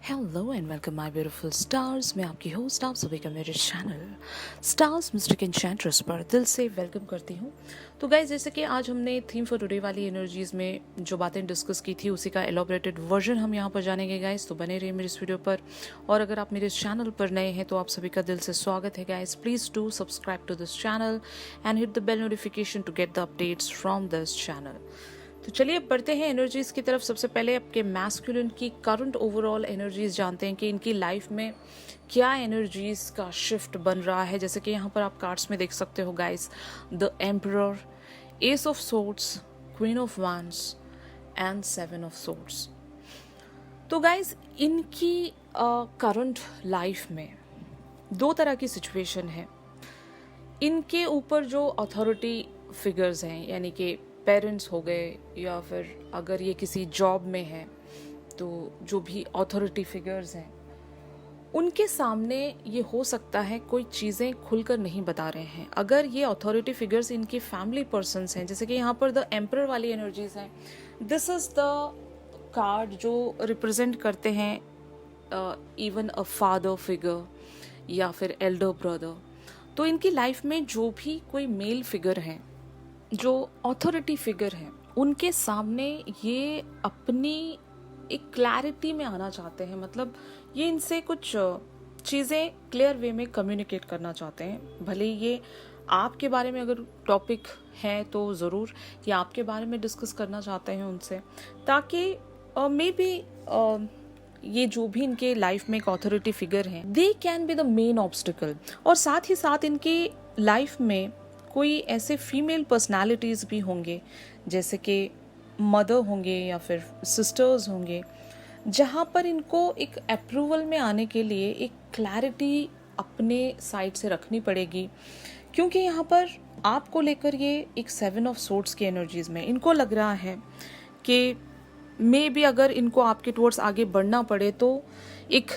Hello and welcome my beautiful stars. मैं आपकी host आप सभी का मेरे चैनल स्टार्स मिस्टिक एन्चेंट्रेस पर दिल से वेलकम करती हूँ। तो गाइज, जैसे कि आज हमने थीम फॉर टुडे वाली एनर्जीज में जो बातें डिस्कस की थी उसी का एलोबरेटेड वर्जन हम यहाँ पर जानेंगे गाइज। तो बने रहिए मेरे इस वीडियो पर। और अगर आप मेरे इस चैनल पर नए हैं तो आप सभी का दिल से स्वागत है guys. Please do subscribe to this channel and hit the bell notification to get the updates from this channel. तो चलिए बढ़ते हैं एनर्जीज की तरफ। सबसे पहले आपके मैस्कुलिन की करंट ओवरऑल एनर्जीज जानते हैं कि इनकी लाइफ में क्या एनर्जीज का शिफ्ट बन रहा है। जैसे कि यहाँ पर आप कार्ड्स में देख सकते हो guys, the emperor, S of swords, queen of wands and seven of swords. तो गाइस, इनकी करंट लाइफ में दो तरह की सिचुएशन है। इनके ऊपर जो अथॉरिटी फिगर्स हैं, यानी कि पेरेंट्स हो गए, या फिर अगर ये किसी जॉब में हैं तो जो भी अथॉरिटी फिगर्स हैं, उनके सामने ये हो सकता है कोई चीज़ें खुलकर नहीं बता रहे हैं। अगर ये अथॉरिटी फिगर्स इनकी फैमिली पर्सन्स हैं, जैसे कि यहाँ पर द एम्परर वाली एनर्जीज हैं, दिस इज़ द कार्ड जो रिप्रेजेंट करते हैं इवन अ फादर फिगर या फिर एल्डर ब्रदर। तो इनकी लाइफ में जो भी कोई मेल फिगर हैं, जो अथॉरिटी फिगर हैं, उनके सामने ये अपनी एक क्लैरिटी में आना चाहते हैं। मतलब ये इनसे कुछ चीज़ें क्लियर वे में कम्युनिकेट करना चाहते हैं। भले ये आपके बारे में अगर टॉपिक है तो ज़रूर, या आपके बारे में डिस्कस करना चाहते हैं उनसे, ताकि मे बी ये जो भी इनके लाइफ में एक अथॉरिटी फिगर हैं, they can be the main obstacle. और साथ ही साथ इनकी लाइफ में कोई ऐसे फीमेल पर्सनालिटीज़ भी होंगे, जैसे कि मदर होंगे या फिर सिस्टर्स होंगे, जहाँ पर इनको एक अप्रूवल में आने के लिए एक क्लैरिटी अपने साइड से रखनी पड़ेगी। क्योंकि यहाँ पर आपको लेकर ये एक सेवन ऑफ सोर्ड्स की एनर्जीज में इनको लग रहा है कि मे बी अगर इनको आपके टुवर्ड्स आगे बढ़ना पड़े तो एक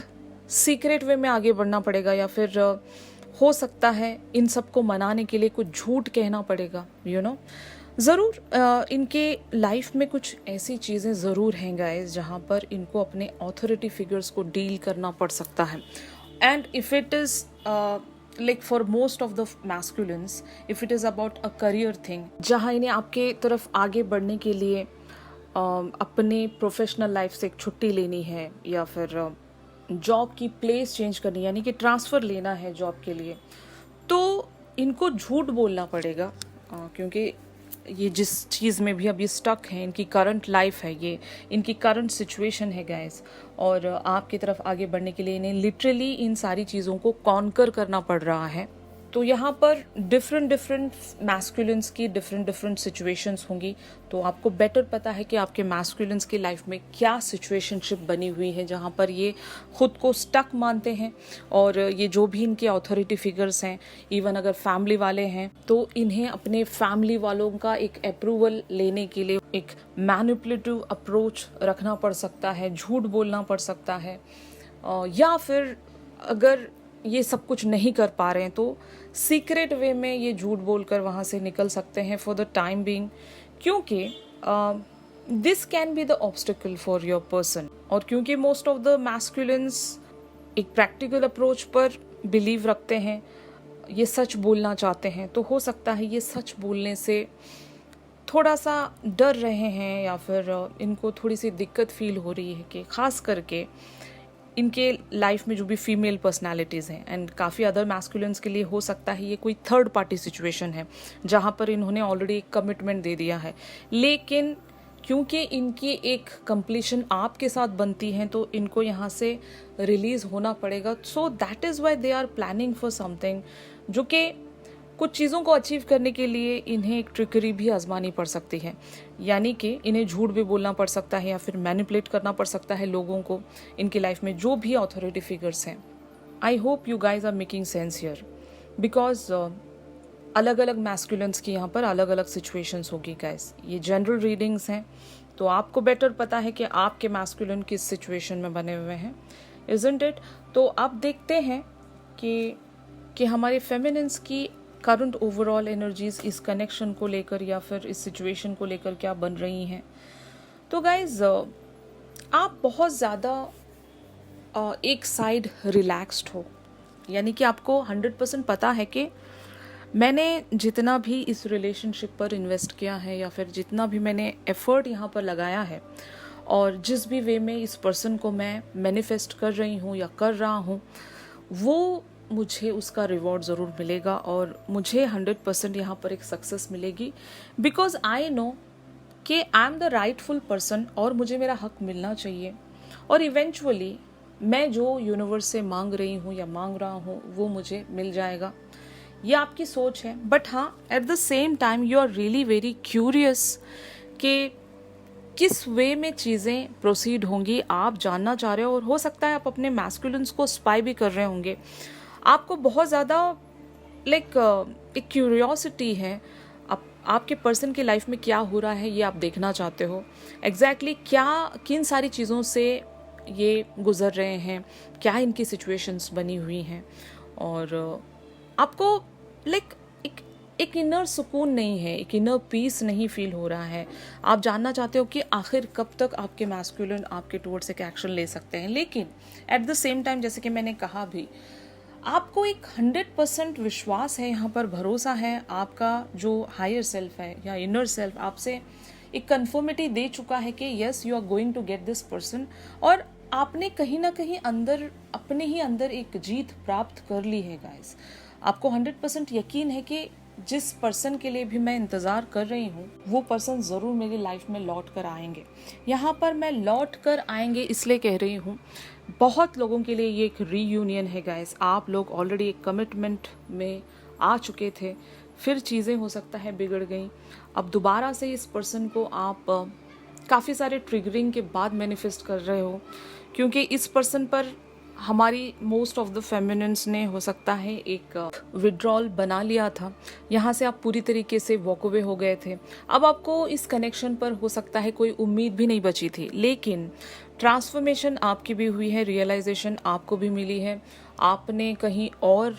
सीक्रेट वे में आगे बढ़ना पड़ेगा, या फिर हो सकता है इन सबको मनाने के लिए कुछ झूठ कहना पड़ेगा। ज़रूर इनके लाइफ में कुछ ऐसी चीज़ें ज़रूर हैं गाइस जहाँ पर इनको अपने अथॉरिटी फिगर्स को डील करना पड़ सकता है। And if it is like for most of the masculines, if it is about a career thing, जहाँ इन्हें आपके तरफ आगे बढ़ने के लिए अपने प्रोफेशनल लाइफ से एक छुट्टी लेनी है, या फिर जॉब की प्लेस चेंज करनी, यानी कि ट्रांसफ़र लेना है जॉब के लिए, तो इनको झूठ बोलना पड़ेगा। क्योंकि ये जिस चीज़ में भी अभी स्टक है, इनकी करंट लाइफ है, ये इनकी करंट सिचुएशन है गाइस, और आपकी तरफ आगे बढ़ने के लिए इन्हें लिटरली इन सारी चीज़ों को कॉन्कर करना पड़ रहा है। तो यहाँ पर डिफरेंट मैस्कुलिन्स की डिफरेंट सिचुएशंस होंगी। तो आपको बेटर पता है कि आपके मैस्कुलिन्स की लाइफ में क्या सिचुएशनशिप बनी हुई है, जहाँ पर ये खुद को स्टक मानते हैं। और ये जो भी इनके अथॉरिटी फिगर्स हैं, इवन अगर फैमिली वाले हैं, तो इन्हें अपने फैमिली वालों का एक अप्रूवल लेने के लिए एक मैनिपुलेटिव अप्रोच रखना पड़ सकता है, झूठ बोलना पड़ सकता है, या फिर अगर ये सब कुछ नहीं कर पा रहे हैं तो सीक्रेट वे में ये झूठ बोलकर वहाँ से निकल सकते हैं फॉर द टाइम बीइंग। क्योंकि this can be the obstacle for your person. और क्योंकि मोस्ट ऑफ द मैस्कुलिन्स एक प्रैक्टिकल अप्रोच पर बिलीव रखते हैं, ये सच बोलना चाहते हैं, तो हो सकता है ये सच बोलने से थोड़ा सा डर रहे हैं, या फिर इनको थोड़ी सी दिक्कत फील हो रही है कि खास करके इनके लाइफ में जो भी फीमेल पर्सनालिटीज़ हैं, एंड काफ़ी अदर मैस्कुलिन्स के लिए हो सकता है ये कोई थर्ड पार्टी सिचुएशन है जहाँ पर इन्होंने ऑलरेडी एक कमिटमेंट दे दिया है, लेकिन क्योंकि इनकी एक कंप्लीशन आपके साथ बनती है तो इनको यहाँ से रिलीज़ होना पड़ेगा। So that is why they are planning for something, जो कि कुछ चीज़ों को अचीव करने के लिए इन्हें एक ट्रिकरी भी आजमानी पड़ सकती है, यानी कि इन्हें झूठ भी बोलना पड़ सकता है, या फिर मैनिपुलेट करना पड़ सकता है लोगों को इनकी लाइफ में जो भी अथॉरिटी फिगर्स हैं। I hope you guys are making sense here, because अलग अलग मैस्कुलिन्स की यहाँ पर अलग अलग सिचुएशंस होगी गाइज। ये जनरल रीडिंग्स हैं, तो आपको बेटर पता है कि आपके मैस्कुलिन किस सिचुएशन में बने हुए हैं, इजंट इट? तो अब देखते हैं कि हमारे फेमिनिन्स की करंट ओवरऑल एनर्जीज इस कनेक्शन को लेकर या फिर इस सिचुएशन को लेकर क्या बन रही हैं। तो गाइज, आप बहुत ज़्यादा एक साइड रिलैक्स्ड हो, यानी कि आपको 100% पता है कि मैंने जितना भी इस रिलेशनशिप पर इन्वेस्ट किया है या फिर जितना भी मैंने एफर्ट यहाँ पर लगाया है और जिस भी वे में इस पर्सन को मैं मैनिफेस्ट कर रही हूँ या कर रहा हूँ, वो मुझे उसका रिवॉर्ड ज़रूर मिलेगा और मुझे 100% यहाँ पर एक सक्सेस मिलेगी, बिकॉज आई नो कि I am the rightful person और मुझे मेरा हक मिलना चाहिए और इवेंचुअली मैं जो यूनिवर्स से मांग रही हूँ या मांग रहा हूँ वो मुझे मिल जाएगा। ये आपकी सोच है, बट हाँ, at the same time you are really very curious कि किस वे में चीज़ें प्रोसीड होंगी, आप जानना चाह रहे हो और हो सकता है आप अपने मैस्कुलिन्स को स्पाई भी कर रहे होंगे। आपको बहुत ज़्यादा एक क्यूरियोसिटी है आपके पर्सन की लाइफ में क्या हो रहा है, ये आप देखना चाहते हो। एग्जैक्टली क्या किन सारी चीज़ों से ये गुजर रहे हैं, क्या इनकी सिचुएशंस बनी हुई हैं, और आपको एक इनर सुकून नहीं है, एक इनर पीस नहीं फील हो रहा है। आप जानना चाहते हो कि आखिर कब तक आपके मैस्कुलिन आपके टुवर्ड्स एक एक्शन ले सकते हैं, लेकिन एट द सेम टाइम जैसे कि मैंने कहा भी, आपको एक 100% विश्वास है, यहाँ पर भरोसा है। आपका जो हायर सेल्फ है या इनर सेल्फ आपसे एक कन्फर्मिटी दे चुका है कि yes you are going to get this person, और आपने कहीं ना कहीं अंदर अपने ही अंदर एक जीत प्राप्त कर ली है गाइस। आपको 100% यकीन है कि जिस पर्सन के लिए भी मैं इंतज़ार कर रही हूँ वो पर्सन ज़रूर मेरी लाइफ में लौट कर आएंगे। यहाँ पर मैं लौट कर आएंगे इसलिए कह रही हूँ, बहुत लोगों के लिए ये एक रीयूनियन है गाइस। आप लोग ऑलरेडी एक कमिटमेंट में आ चुके थे, फिर चीज़ें हो सकता है बिगड़ गई, अब दोबारा से इस पर्सन को आप काफ़ी सारे ट्रिगरिंग के बाद मैनिफेस्ट कर रहे हो, क्योंकि इस पर्सन पर हमारी मोस्ट ऑफ द फेमिनिन्स ने हो सकता है एक विड्रॉल बना लिया था, यहाँ से आप पूरी तरीके से वॉक अवे हो गए थे। अब आपको इस कनेक्शन पर हो सकता है कोई उम्मीद भी नहीं बची थी, लेकिन ट्रांसफॉर्मेशन आपकी भी हुई है, रियलाइजेशन आपको भी मिली है। आपने कहीं और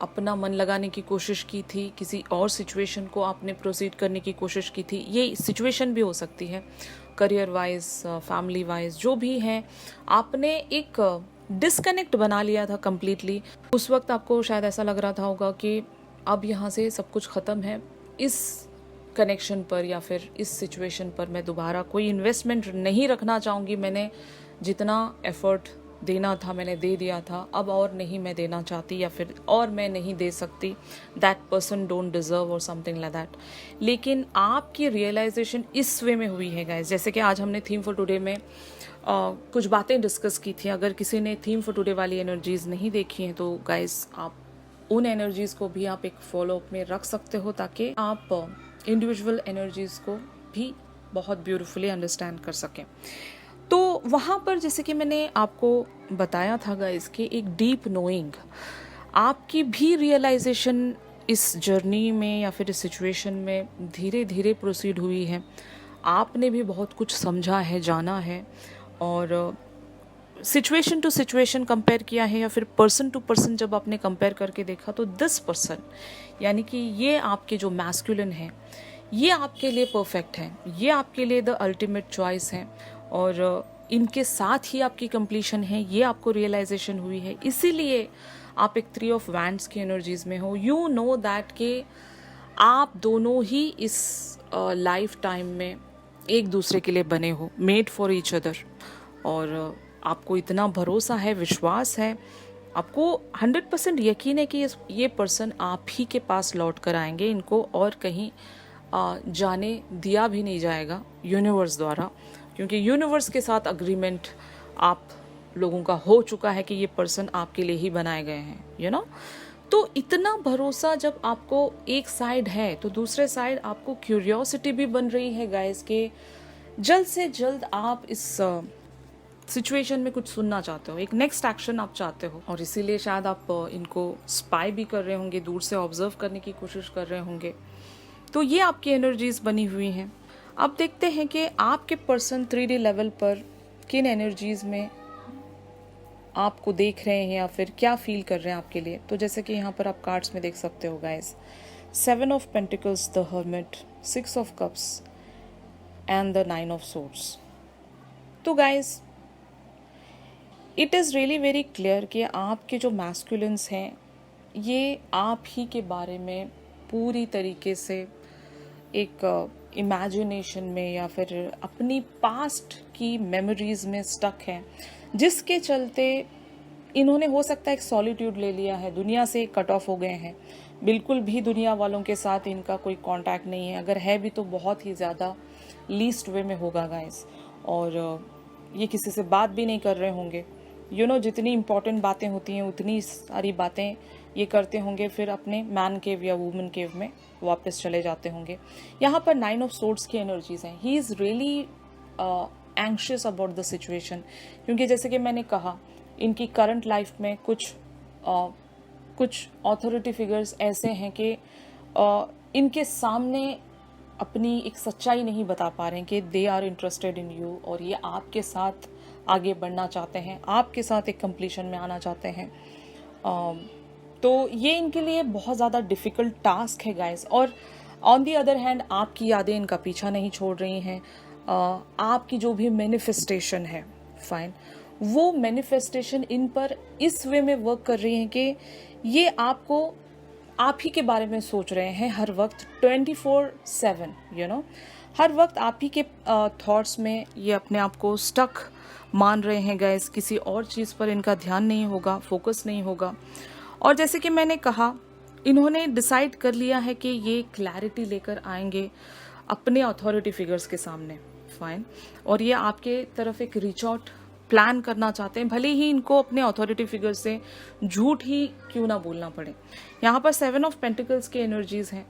अपना मन लगाने की कोशिश की थी, किसी और सिचुएशन को आपने प्रोसीड करने की कोशिश की थी। ये सिचुएशन भी हो सकती है करियर वाइज, फैमिली वाइज, जो भी है। आपने एक डिस्कनेक्ट बना लिया था कम्प्लीटली। उस वक्त आपको शायद ऐसा लग रहा था होगा कि अब यहाँ से सब कुछ ख़त्म है, इस कनेक्शन पर या फिर इस सिचुएशन पर मैं दोबारा कोई इन्वेस्टमेंट नहीं रखना चाहूँगी। मैंने जितना एफर्ट देना था मैंने दे दिया था, अब और नहीं मैं देना चाहती या फिर और मैं नहीं दे सकती, दैट पर्सन डोंट डिज़र्व और समथिंग लाइक दैट। लेकिन आपकी रियलाइजेशन इस वे में हुई है गाइस, जैसे कि आज हमने थीम फॉर टुडे में कुछ बातें डिस्कस की थी। अगर किसी ने थीम फॉर टुडे वाली एनर्जीज़ नहीं देखी हैं तो गाइस आप उन एनर्जीज़ को भी आप एक फॉलो अप में रख सकते हो, ताकि आप इंडिविजुअल एनर्जीज़ को भी बहुत ब्यूटीफुली अंडरस्टैंड कर सकें। तो वहाँ पर जैसे कि मैंने आपको बताया था गाइस कि एक डीप नोइंग, आपकी भी रियलाइजेशन इस जर्नी में या फिर इस सिचुएशन में धीरे धीरे प्रोसीड हुई है। आपने भी बहुत कुछ समझा है, जाना है, और सिचुएशन टू सिचुएशन कंपेयर किया है या फिर पर्सन टू पर्सन जब आपने कंपेयर करके देखा तो दिस पर्सन, यानी कि ये आपके जो मैस्कुलिन है, ये आपके लिए परफेक्ट है, ये आपके लिए द अल्टीमेट चॉइस है, और इनके साथ ही आपकी कंप्लीशन है। ये आपको रियलाइजेशन हुई है, इसीलिए आप एक 3 ऑफ वैंड्स की एनर्जीज में हो। यू नो दैट कि आप दोनों ही इस लाइफ टाइम में एक दूसरे के लिए बने हो, मेड फॉर ईच अदर, और आपको इतना भरोसा है, विश्वास है, आपको 100% यकीन है कि ये पर्सन आप ही के पास लौट कर आएंगे। इनको और कहीं जाने दिया भी नहीं जाएगा यूनिवर्स द्वारा, क्योंकि यूनिवर्स के साथ अग्रीमेंट आप लोगों का हो चुका है कि ये पर्सन आपके लिए ही बनाए गए हैं, यू नो। तो इतना भरोसा जब आपको एक साइड है तो दूसरे साइड आपको क्यूरियोसिटी भी बन रही है गाइस के जल्द से जल्द आप इस सिचुएशन में कुछ सुनना चाहते हो, एक नेक्स्ट एक्शन आप चाहते हो, और इसीलिए शायद आप इनको स्पाई भी कर रहे होंगे, दूर से ऑब्जर्व करने की कोशिश कर रहे होंगे। तो ये आपकी एनर्जीज बनी हुई हैं। अब देखते हैं कि आपके पर्सन 3D लेवल पर किन एनर्जीज में आपको देख रहे हैं या फिर क्या फील कर रहे हैं आपके लिए। तो जैसे कि यहाँ पर आप कार्ड्स में देख सकते हो guys, 7 of pentacles, the hermit, 6 of cups and the 9 of swords. तो guys it is really very clear कि आपके जो मैस्कुलिन्स हैं ये आप ही के बारे में पूरी तरीके से एक इमेजिनेशन में या फिर अपनी पास्ट की मेमोरीज में स्टक हैं, जिसके चलते इन्होंने हो सकता है एक सॉलिट्यूड ले लिया है, दुनिया से कट ऑफ हो गए हैं, बिल्कुल भी दुनिया वालों के साथ इनका कोई कांटेक्ट नहीं है, अगर है भी तो बहुत ही ज़्यादा लीस्ट वे में होगा गाइस। और ये किसी से बात भी नहीं कर रहे होंगे, जितनी इम्पोर्टेंट बातें होती हैं उतनी सारी बातें ये करते होंगे, फिर अपने मैन केव या वुमन केव में वापस चले जाते होंगे। यहाँ पर 9 ऑफ सोर्ड्स की एनर्जीज हैं। He is really anxious about the situation, क्योंकि जैसे कि मैंने कहा इनकी करंट लाइफ में कुछ ऑथोरिटी फिगर्स ऐसे हैं कि इनके सामने अपनी एक सच्चाई नहीं बता पा रहे हैं कि they are interested in you, और ये आपके साथ आगे बढ़ना चाहते हैं, आपके साथ एक कंप्लीशन में आना चाहते हैं। तो ये इनके लिए बहुत ज़्यादा डिफ़िकल्ट टास्क है गाइस। और ऑन दी अदर हैंड आपकी यादें इनका पीछा नहीं छोड़ रही हैं। आपकी जो भी मैनिफेस्टेशन है, फाइन, वो मैनिफेस्टेशन इन पर इस वे में वर्क कर रही हैं कि ये आपको आप ही के बारे में सोच रहे हैं हर वक्त 24/7, हर वक्त आप ही के थॉट्स में ये अपने आप को स्टक मान रहे हैं गाइस। किसी और चीज़ पर इनका ध्यान नहीं होगा, फोकस नहीं होगा। और जैसे कि मैंने कहा, इन्होंने डिसाइड कर लिया है कि ये क्लैरिटी लेकर आएंगे अपने अथॉरिटी फिगर्स के सामने, फाइन, और ये आपके तरफ एक रीच आउट प्लान करना चाहते हैं, भले ही इनको अपने अथॉरिटी फिगर से झूठ ही क्यों ना बोलना पड़े। यहाँ पर 7 ऑफ पेंटिकल्स की एनर्जीज हैं।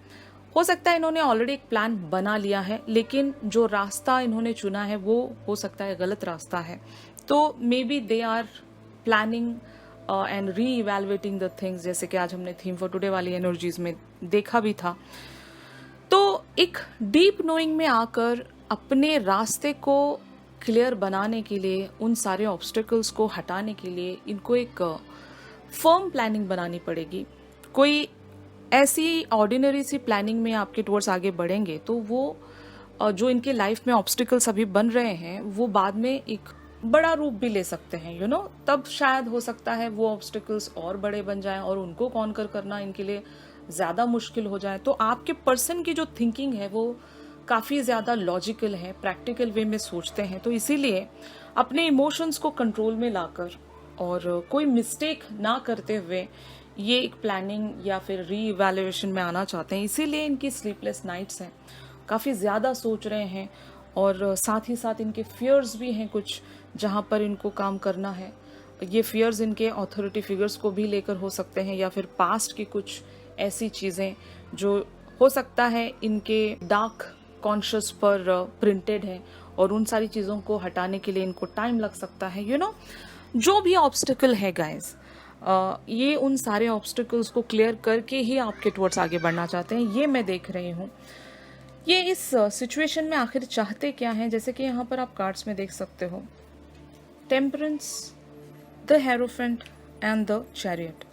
हो सकता है इन्होंने ऑलरेडी एक प्लान बना लिया है, लेकिन जो रास्ता इन्होंने चुना है वो हो सकता है गलत रास्ता है। तो maybe they are planning and reevaluating the things, जैसे कि आज हमने थीम फॉर टुडे वाली एनर्जीज में देखा भी था। तो एक डीप नोइंग में आकर अपने रास्ते को क्लियर बनाने के लिए, उन सारे ऑब्स्टिकल्स को हटाने के लिए इनको एक फर्म प्लानिंग बनानी पड़ेगी। कोई ऐसी ऑर्डिनरी सी प्लानिंग में आपके टुवर्ड्स आगे बढ़ेंगे तो वो जो इनके लाइफ में ऑब्स्टिकल्स अभी बन रहे हैं वो बाद में एक बड़ा रूप भी ले सकते हैं, तब शायद हो सकता है वो ऑब्स्टिकल्स और बड़े बन जाएं और उनको कॉन्कर करना इनके लिए ज़्यादा मुश्किल हो जाए। तो आपके पर्सन की जो थिंकिंग है वो काफ़ी ज़्यादा लॉजिकल है, प्रैक्टिकल वे में सोचते हैं। तो इसीलिए अपने इमोशंस को कंट्रोल में लाकर और कोई मिस्टेक ना करते हुए ये एक प्लानिंग या फिर री इवैल्यूएशन में आना चाहते हैं। इसीलिए इनकी स्लीपलेस नाइट्स हैं, काफ़ी ज़्यादा सोच रहे हैं, और साथ ही साथ इनके फियर्स भी हैं कुछ जहाँ पर इनको काम करना है। ये फियर्स इनके अथॉरिटी फिगर्स को भी लेकर हो सकते हैं, या फिर पास्ट की कुछ ऐसी चीज़ें जो हो सकता है इनके डार्क कॉन्शियस पर प्रिंटेड है, और उन सारी चीज़ों को हटाने के लिए इनको टाइम लग सकता है। जो भी ऑब्स्टिकल है गाइस, ये उन सारे ऑब्स्टिकल्स को क्लियर करके ही आपके टुवर्ड्स आगे बढ़ना चाहते हैं, ये मैं देख रही हूँ। ये इस सिचुएशन में आखिर चाहते क्या हैं, जैसे कि यहाँ पर आप कार्ड्स में देख सकते हो, temperance, the hierophant and the chariot.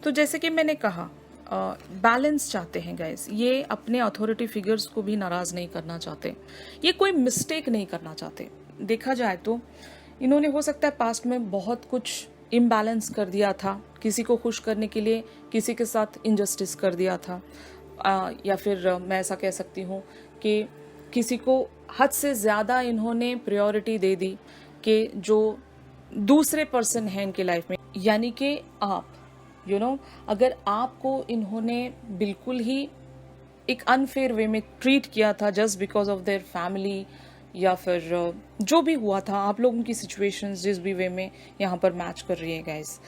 तो जैसे कि मैंने कहा, बैलेंस चाहते हैं गाइस। ये अपने अथॉरिटी फिगर्स को भी नाराज़ नहीं करना चाहते, ये कोई मिस्टेक नहीं करना चाहते। देखा जाए तो इन्होंने हो सकता है पास्ट में बहुत कुछ इम्बैलेंस कर दिया था, किसी को खुश करने के लिए किसी के साथ इनजस्टिस कर दिया था, या फिर मैं ऐसा कह सकती हूँ कि किसी को हद से ज़्यादा इन्होंने प्रायोरिटी दे दी कि जो दूसरे पर्सन हैं इनके लाइफ में, यानी कि आप, अगर आपको इन्होंने बिल्कुल ही एक अनफेयर वे में ट्रीट किया था just because of their family, या फिर जो भी हुआ था, आप लोगों की सिचुएशंस जिस भी वे में यहाँ पर मैच कर रही है गाइस,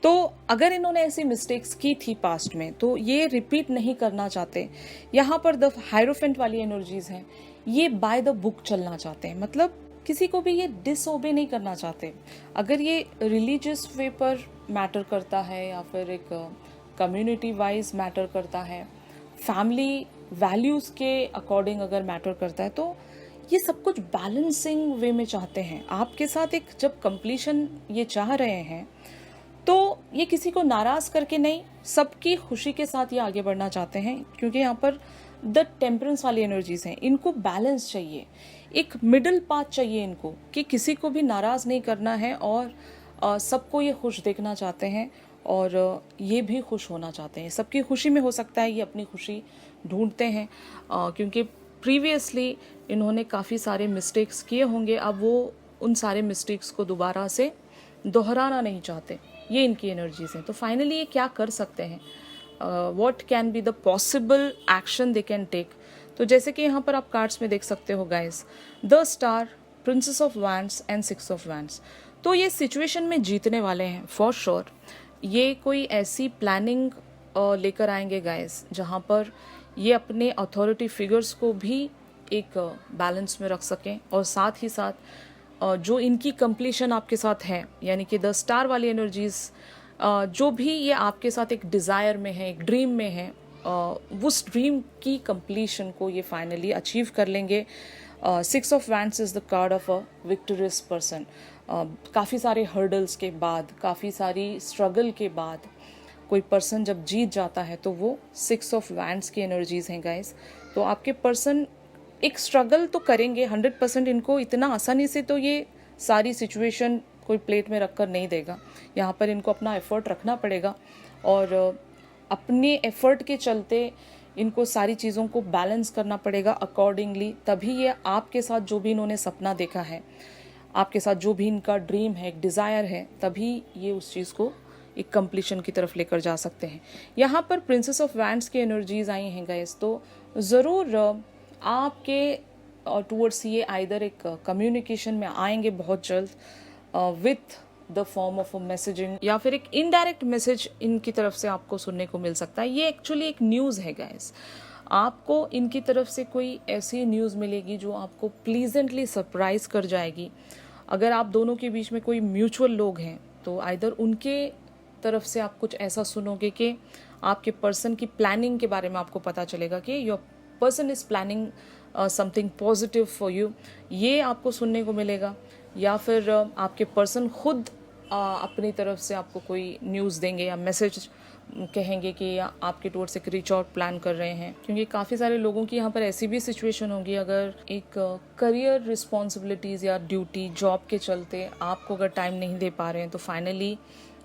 तो अगर इन्होंने ऐसी मिस्टेक्स की थी पास्ट में तो ये रिपीट नहीं करना चाहते। यहाँ पर द हायरोफेंट वाली एनर्जीज हैं, ये बाय द बुक चलना चाहते हैं, मतलब किसी को भी ये डिसओबे नहीं करना चाहते। अगर ये रिलीजियस वे पर मैटर करता है या फिर एक कम्युनिटी वाइज मैटर करता है, फैमिली वैल्यूज़ के अकॉर्डिंग अगर मैटर करता है, तो ये सब कुछ बैलेंसिंग वे में चाहते हैं आपके साथ। एक जब कंप्लीशन ये चाह रहे हैं तो ये किसी को नाराज करके नहीं, सबकी खुशी के साथ ये आगे बढ़ना चाहते हैं, क्योंकि यहाँ पर द टेम्परेंस वाली एनर्जीज हैं। इनको बैलेंस चाहिए, एक मिडिल पाथ चाहिए इनको, कि किसी को भी नाराज नहीं करना है और सबको ये खुश देखना चाहते हैं और ये भी खुश होना चाहते हैं। सबकी खुशी में हो सकता है ये अपनी खुशी ढूंढते हैं, क्योंकि प्रीवियसली इन्होंने काफ़ी सारे मिस्टेक्स किए होंगे। अब वो उन सारे मिस्टेक्स को दोबारा से दोहराना नहीं चाहते। ये इनकी एनर्जीज हैं। तो फाइनली ये क्या कर सकते हैं, what can be the possible action they can take. तो जैसे कि यहाँ पर आप कार्ड्स में देख सकते हो guys, the star, princess of wands and 6 of wands. तो ये सिचुएशन में जीतने वाले हैं फॉर श्योर। ये कोई ऐसी प्लानिंग लेकर आएंगे गाइस जहाँ पर ये अपने अथॉरिटी फिगर्स को भी एक बैलेंस में रख सकें, और साथ ही साथ जो इनकी कंप्लीशन आपके साथ है, यानी कि द स्टार वाली एनर्जीज जो भी ये आपके साथ एक डिज़ायर में है, एक ड्रीम में है, उस ड्रीम की कंप्लीशन को ये फाइनली अचीव कर लेंगे। 6 of wands is the card of a victorious person. काफ़ी सारे हर्डल्स के बाद, काफ़ी सारी स्ट्रगल के बाद कोई पर्सन जब जीत जाता है तो वो 6 ऑफ वैंड्स की एनर्जीज़ हैं गाइस। तो आपके पर्सन एक स्ट्रगल तो करेंगे 100%। इनको इतना आसानी से तो ये सारी सिचुएशन कोई प्लेट में रख कर नहीं देगा। यहाँ पर इनको अपना एफर्ट रखना पड़ेगा, और अपने एफर्ट के चलते इनको सारी चीज़ों को बैलेंस करना पड़ेगा अकॉर्डिंगली। तभी ये आपके साथ जो भी इन्होंने सपना देखा है, आपके साथ जो भी इनका ड्रीम है, एक डिज़ायर है, तभी ये उस चीज़ को एक कंप्लीशन की तरफ लेकर जा सकते हैं। यहाँ पर प्रिंसेस ऑफ वैंड्स की एनर्जीज आई हैं गाइस, तो ज़रूर आपके टूवर्ड्स ये आइदर एक कम्युनिकेशन में आएंगे बहुत जल्द with the form of a messaging, या फिर एक इनडायरेक्ट मैसेज इनकी तरफ से आपको सुनने को मिल सकता है। ये एक्चुअली एक न्यूज़ है गाइस। आपको इनकी तरफ से कोई ऐसी न्यूज़ मिलेगी जो आपको प्लीजेंटली सरप्राइज कर जाएगी। अगर आप दोनों के बीच में कोई म्यूचुअल लोग हैं तो आइदर उनके तरफ से आप कुछ ऐसा सुनोगे कि आपके पर्सन की प्लानिंग के बारे में आपको पता चलेगा कि your person is planning something positive for you, ये आपको सुनने को मिलेगा। या फिर आपके पर्सन खुद अपनी तरफ से आपको कोई न्यूज़ देंगे या मैसेज कहेंगे कि आपके टूवर्ड्स एक रीच आउट प्लान कर रहे हैं। क्योंकि काफ़ी सारे लोगों की यहाँ पर ऐसी भी सिचुएशन होगी, अगर एक करियर रिस्पॉन्सिबिलिटीज़ या ड्यूटी जॉब के चलते आपको अगर टाइम नहीं दे पा रहे हैं, तो फाइनली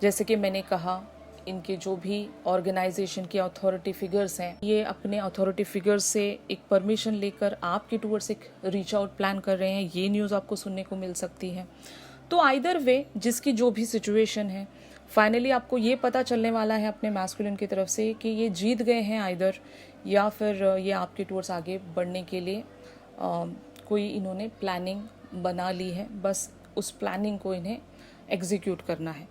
जैसे कि मैंने कहा, इनके जो भी ऑर्गेनाइजेशन के अथॉरिटी फिगर्स हैं, ये अपने अथॉरिटी फिगर्स से एक परमिशन लेकर आपके टूवर्ड्स एक रीच आउट प्लान कर रहे हैं। ये न्यूज़ आपको सुनने को मिल सकती है। तो आइदर वे, जिसकी जो भी सिचुएशन है, फाइनली आपको ये पता चलने वाला है अपने मैस्कुलिन की तरफ से कि ये जीत गए हैं आइदर, या फिर ये आपके टूवर्ड्स आगे बढ़ने के लिए कोई इन्होंने प्लानिंग बना ली है। बस उस प्लानिंग को इन्हें एग्जीक्यूट करना है।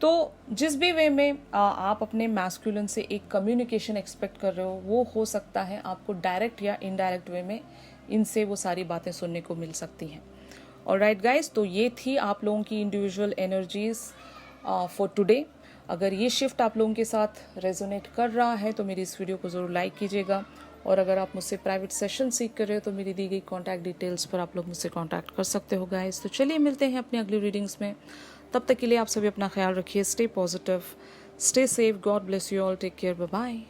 तो जिस भी वे में आप अपने मैस्कुलिन से एक कम्युनिकेशन एक्सपेक्ट कर रहे हो, वो हो सकता है आपको डायरेक्ट या इनडायरेक्ट वे में इनसे वो सारी बातें सुनने को मिल सकती हैं। ऑलराइट गाइस, तो ये थी आप लोगों की इंडिविजुअल एनर्जीज फॉर टुडे। अगर ये शिफ्ट आप लोगों के साथ रेजोनेट कर रहा है तो मेरी इस वीडियो को ज़रूर लाइक कीजिएगा, और अगर आप मुझसे प्राइवेट सेशन सीख कर रहे हो तो मेरी दी गई कॉन्टैक्ट डिटेल्स पर आप लोग मुझसे कॉन्टैक्ट कर सकते हो गाइस। तो चलिए मिलते हैं अपनी अगली रीडिंग्स में। तब तक के लिए आप सभी अपना ख्याल रखिए। Stay positive, stay safe, God bless you all, take care, bye bye.